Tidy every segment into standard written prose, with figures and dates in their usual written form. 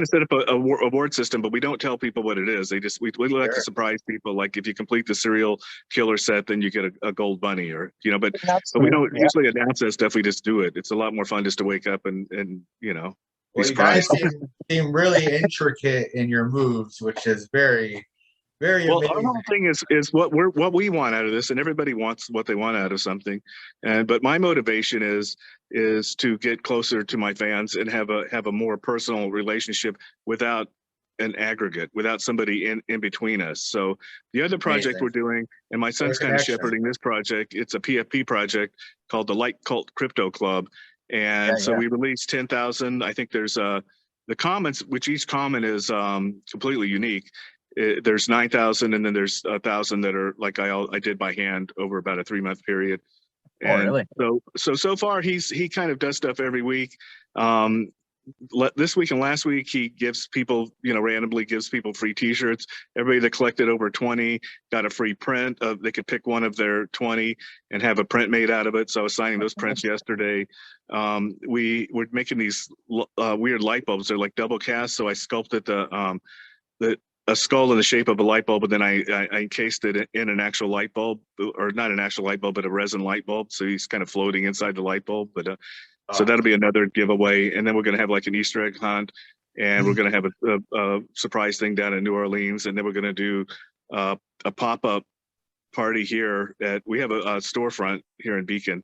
to set up a award system, but we don't tell people what it is. We like to Sure. surprise people. Like if you complete the serial killer set, then you get a gold bunny, or but we Absolutely. don't Yeah. usually announce that stuff. We just do it. It's a lot more fun just to wake up and be Well, you guys surprised. seem really intricate in your moves, which is very, very Well, our amazing. whole thing is what we want out of this, and everybody wants what they want out of something. But my motivation is to get closer to my fans and have a more personal relationship without an aggregate, without somebody in between us. So the other project Amazing. we're doing, and my son's kind of Connection. shepherding this project, it's a PFP project called the Light Cult Crypto Club. And so we released 10,000. I think there's the comments, which each comment is completely unique. There's 9,000, and then there's 1,000 that are like I did by hand over about a 3-month period. And really? So far he kind of does stuff every week. This week and last week he gives people, randomly gives people free T-shirts. Everybody that collected over 20 got a free print. They could pick one of their 20 and have a print made out of it. So I was signing those prints yesterday. We were making these weird light bulbs. They're like double cast. So I sculpted a skull in the shape of a light bulb, but then I encased it in an actual light bulb, or not an actual light bulb, but a resin light bulb. So he's kind of floating inside the light bulb. But so that'll be another giveaway. And then we're going to have like an Easter egg hunt, and we're going to have a surprise thing down in New Orleans. And then we're going to do a pop-up party here we have a storefront here in Beacon.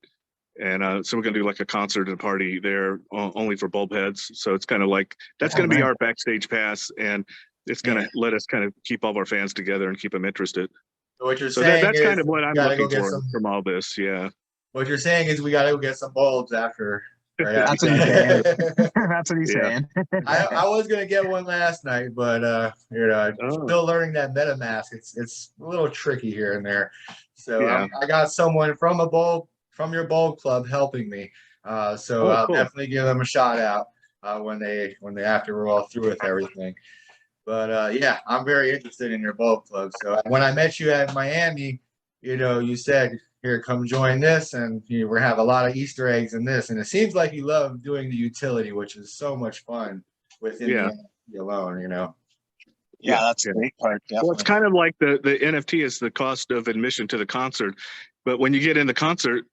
And so we're going to do like a concert and party there only for bulb heads. So it's kind of like, that's going to be our backstage pass. And it's going to let us kind of keep all of our fans together and keep them interested. So what you're saying that's is kind of what I'm looking for some, from all this. Yeah. What you're saying is we got to go get some bulbs after. Right That's what he's saying. That's what he's saying. I was gonna get one last night, but still learning that MetaMask. It's a little tricky here and there. So I got someone from your bulb club helping me. So I'll definitely give them a shout out when they after we're all through with everything. But yeah, I'm very interested in your bulb club. So when I met you at Miami, you said, here, come join this, and we're gonna have a lot of Easter eggs in this. And it seems like you love doing the utility, which is so much fun within the NFT alone, Yeah, that's the great part. Definitely. Well, it's kind of like the NFT is the cost of admission to the concert, but when you get in the concert,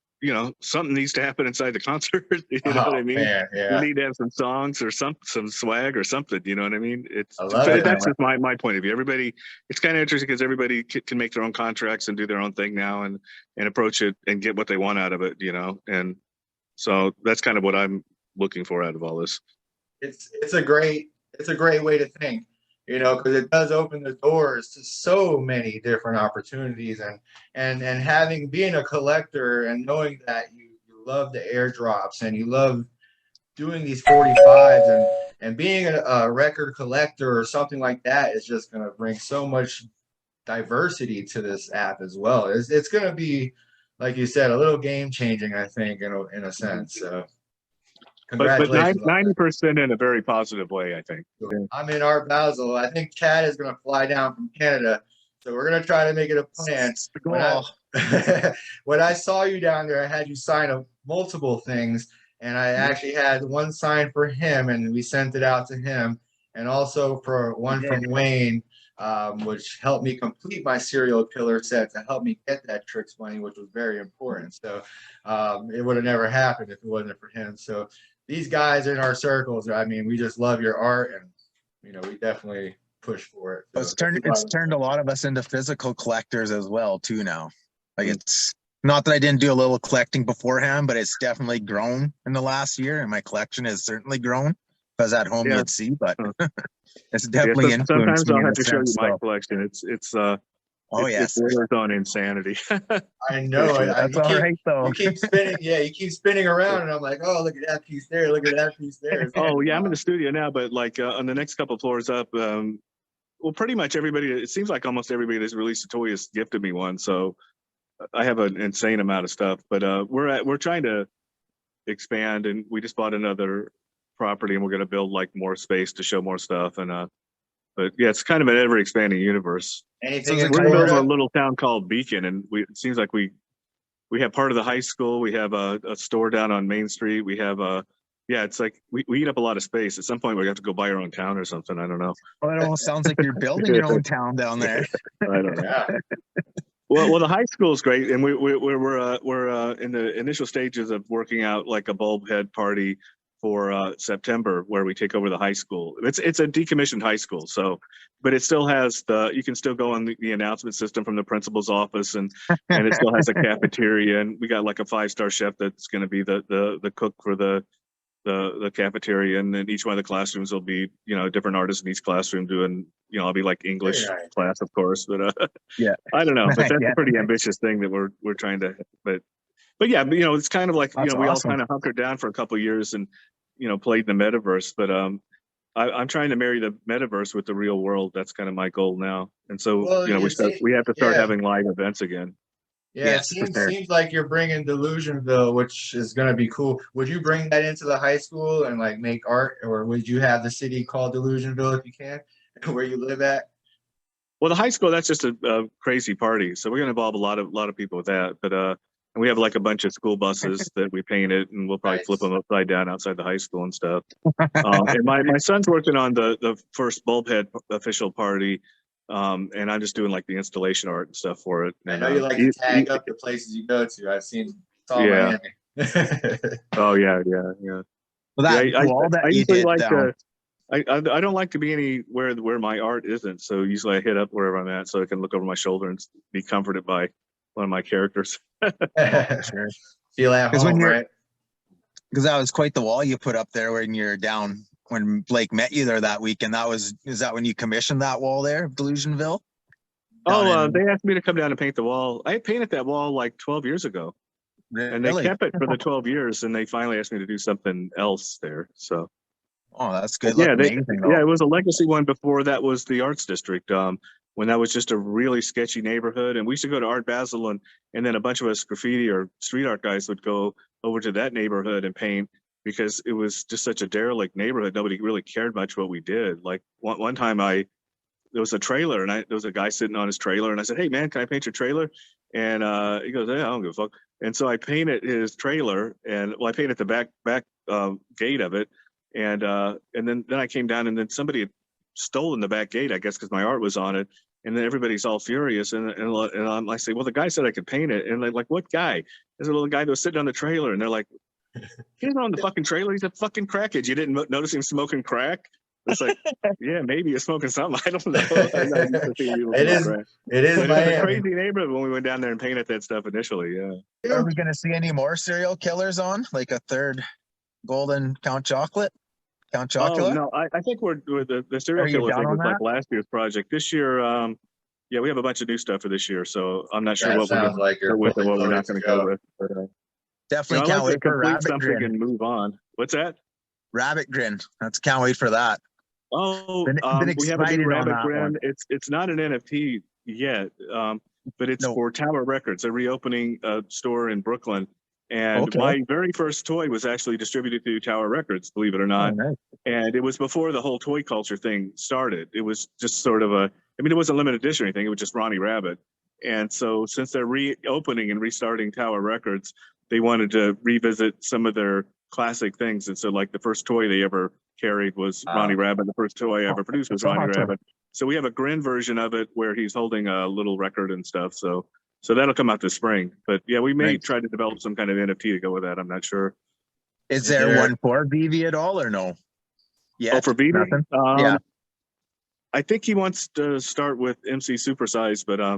something needs to happen inside the concert. You know what I mean? Man, yeah. You need to have some songs or some swag or something. You know what I mean? That's just my point of view. Everybody, it's kind of interesting because everybody can make their own contracts and do their own thing now and approach it and get what they want out of it. And so that's kind of what I'm looking for out of all this. It's a great way to think. Because it does open the doors to so many different opportunities, and being a collector and knowing that you love the airdrops and you love doing these 45s and being a record collector or something like that is just going to bring so much diversity to this app as well. It's going to be, like you said, a little game changing, I think, in a sense. So. But 90% in a very positive way, I think. I'm in Art Basel. I think Chad is going to fly down from Canada, so we're going to try to make it a plan. When I saw you down there, I had you sign multiple things, and I actually had one signed for him, and we sent it out to him, and also for one from Wayne, which helped me complete my serial killer set to help me get that Tricks money, which was very important. So it would have never happened if it wasn't for him. So these guys in our circles, I mean, we just love your art, and we definitely push for it. So it's turned a lot of us into physical collectors as well too now. Like, it's not that I didn't do a little collecting beforehand, but it's definitely grown in the last year, and my collection has certainly grown. Because at home you'd see, but it's definitely influenced me. Sometimes I'll have to show you my collection. It's borders on insanity. I know. That's all right, though. You keep spinning. Yeah, you keep spinning around, and I'm like, oh, look at that piece there. Look at that piece there. Oh, yeah, I'm in the studio now, but like on the next couple of floors up, pretty much everybody, it seems like almost everybody that's released a toy has gifted me one. So I have an insane amount of stuff, but we're trying to expand, and we just bought another property, and we're going to build like more space to show more stuff. And but yeah, it's kind of an ever expanding universe. Anything we're in the middle of a little town called Beacon, and it seems like we have part of the high school. We have a store down on Main Street. We have Yeah, it's like we eat up a lot of space. At some point, we have to go buy our own town or something. I don't know. Well, it almost sounds like you're building your own town down there. I don't know. Yeah. Well, the high school is great, and we're in the initial stages of working out like a bulb head party for September, where we take over the high school. It's a decommissioned high school, so but it still has you can still go on the announcement system from the principal's office, and it still has a cafeteria, and we got like a 5-star chef that's going to be the cook for the cafeteria, and then each one of the classrooms will be a different artist in each classroom doing I'll be like English Very nice. class, of course, but Yeah. I don't know, but that's Yeah. a pretty ambitious thing that we're trying to, but yeah, it's kind of like That's we all awesome. kind of hunkered down for a couple of years and played in the metaverse, but I'm trying to marry the metaverse with the real world. That's kind of my goal now, and so Well, we have to start yeah. having live events again. Yeah, Yes, for sure. seems like you're bringing Delusionville, which is going to be cool. Would you bring that into the high school and like make art, or would you have the city called Delusionville if you can, where you live at? Well, the high school, that's just a crazy party, so we're going to involve a lot of people with that, but and we have like a bunch of school buses that we painted, and we'll probably flip Nice. them upside down outside the high school and stuff. And my son's working on the first Bulbhead official party, and I'm just doing like the installation art and stuff for it. I And, know you like to tag up the places you go to. I've seen Yeah. Miami. Oh yeah. Well, that Yeah, wall that I you usually did like down. I don't like to be anywhere where my art isn't. So usually I hit up wherever I'm at, so I can look over my shoulder and be comforted by one of my characters. Sure. Feel at 'Cause when home, you're- right? Because that was quite the wall you put up there when you're down when Blake met you there that week, and is that when you commissioned that wall there, Delusionville? Down in- They asked me to come down and paint the wall. I had painted that wall like 12 years ago, and they Really? kept it for the 12 years, and they finally asked me to do something else there. So Oh, that's good. yeah, Look amazing though. yeah, it was a legacy one before that was the Arts District. When that was just a really sketchy neighborhood, and we used to go to Art Basel, and then a bunch of us graffiti or street art guys would go over to that neighborhood and paint because it was just such a derelict neighborhood. Nobody really cared much what we did. Like one time there was a trailer, and there was a guy sitting on his trailer, and I said, "Hey man, can I paint your trailer?" And he goes, "Yeah, I don't give a fuck." And so I painted his trailer, and I painted the back gate of it, and then I came down, and then somebody had stolen the back gate, I guess, because my art was on it. And then everybody's all furious, and I say, "Well, the guy said I could paint it," and they're like, "What guy?" There's a little guy that was sitting on the trailer, and they're like, "He's not on the fucking trailer. He's a fucking crackhead. You didn't notice him smoking crack?" It's like, yeah, maybe you're smoking something. I don't know. I'm not used to seeing people It smoke is. crack. It is But it was a Miami. crazy neighborhood when we went down there and painted that stuff initially. Yeah. Are we gonna see any more serial killers on? Like a third golden Count Chocolate? Count Oh Chocula? no, I think we're the serial Are you killer down thing on was like that? last year's project. This year, yeah, we have a bunch of new stuff for this year, so I'm not sure That what we're sounds going like to you're go with and fully what we're loaded not to going to go go. with. But Definitely I can't like to wait for complete Rabbit something Grin. and move on. What's that? Rabbit Grin. Can't wait for that. Oh, Been we have a new excited on Rabbit that one. Grin. It's not an NFT yet, but it's No. for Tower Records. They're reopening a store in Brooklyn, and Okay. my very first toy was actually distributed through Tower Records, believe it or Oh, not. nice. And it was before the whole toy culture thing started. It was just sort of it wasn't limited edition or anything. It was just Ronnie Rabbit. And so since they're reopening and restarting Tower Records, they wanted to revisit some of their classic things. And so like the first toy they ever carried was Ronnie Rabbit. The first toy I ever produced was That's Ronnie awesome. Rabbit. So we have a Grin version of it where he's holding a little record and stuff. So that'll come out this spring. But yeah, we may Nice. try to develop some kind of NFT to go with that. I'm not sure. Is there one for Veve at all or no? Yeah. Oh, for Veve? Nothing? Yeah. I think he wants to start with MC Supersize, but I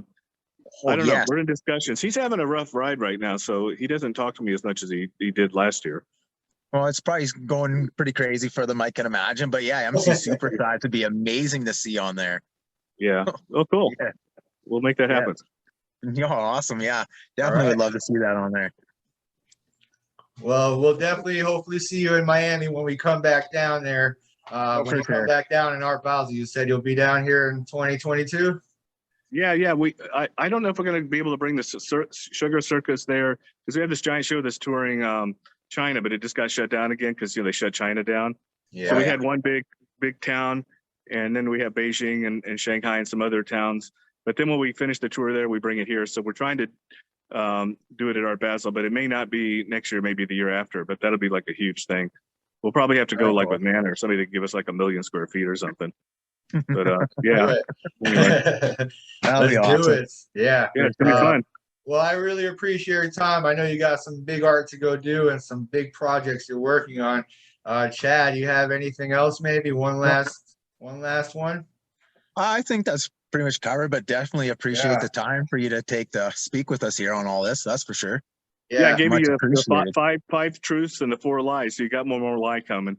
don't know. yes. We're in discussions. He's having a rough ride right now, so he doesn't talk to me as much as he did last year. Well, it's probably going pretty crazy for them, I can imagine. But yeah, MC Supersize would be amazing to see on there. Yeah. Oh, cool. Yeah. We'll make that happen. Yeah, awesome. Yeah, definitely would love to see that on there. Well, we'll definitely hopefully see you in Miami when we come back down there. When for you come sure. back down in Art Basel, you said you'll be down here in 2022. Yeah. I don't know if we're going to be able to bring the Sugar Circus there because we have this giant show that's touring China, but it just got shut down again because they shut China down. Yeah. So we had one big town, and then we have Beijing and Shanghai and some other towns. But then when we finish the tour there, we bring it here. So we're trying to do it at Art Basel, but it may not be next year, maybe the year after. But that'll be like a huge thing. We'll probably have to go Very like cool. with Nana or somebody to give us like 1 million square feet or something. But Do yeah, it. anyway, That'll be Let's do awesome. it. Yeah. yeah, it's gonna be fun. Well, I really appreciate your time. I know you got some big art to go do and some big projects you're working on. Chad, you have anything else? Maybe one last one. I think that's pretty much covered, but definitely appreciate Yeah. the time for you to take the speak with us here on all this. That's for sure. Yeah, I Yeah. gave much you the appreciated. five truths and the 4 lies, so you got one more lie coming.